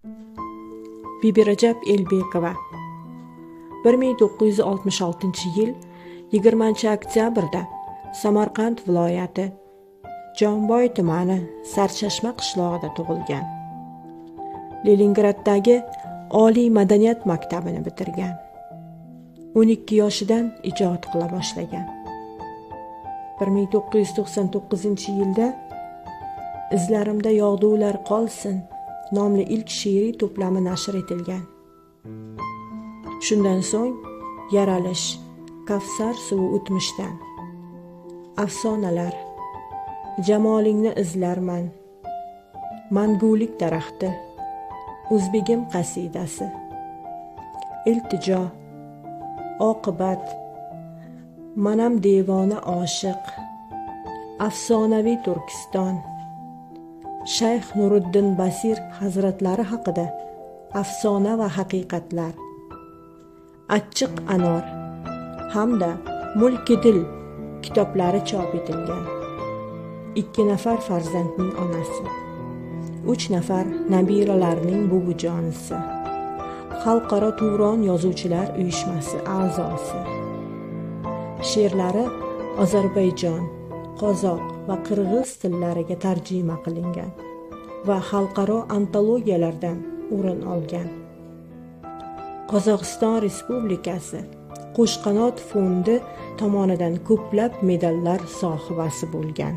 Bibirajab Elbekova 1966-yil 20-oktyabrda Samarqand viloyati Jomboy tumani Sarchashma qishlog'ida tug'ilgan. Leningraddagi Oliy madaniyat maktabini bitirgan. 12 yoshidan ijod qila boshlagan. 1999-yilda Izlarimda yog'dular qolsin nomli ilk she'riy to'plami nashr etilgan. Shundan so'ng Yaralish, Kavsar suvi o'tmishdan, Afsonalar, Jamolingni izlarman, Mangulik daraxti, O'zbegim qasidasi, Iltijo, Oqibat, Manam devona oshiq, Afsonaviy Turkiston, Shayx Nuriddin Basir hazratlari haqida afsona va haqiqatlar, Achchiq anor hamda Mulki dil kitoblari chop etilgan. 2 nafar farzandning onasi, 3 nafar nabiralarning buvijonisi, Xalqaro Turon yozuvchilar uyushmasi a'zosi. She'rlari Ozarbayjon, qozoq va qirg'iz tillariga tarjima qilingan va xalqaro antologiyalardan o'rin olgan. Qozog'iston Respublikasi Qo'shqanot fondi tomonidan ko'plab medallar sohibasi bo'lgan.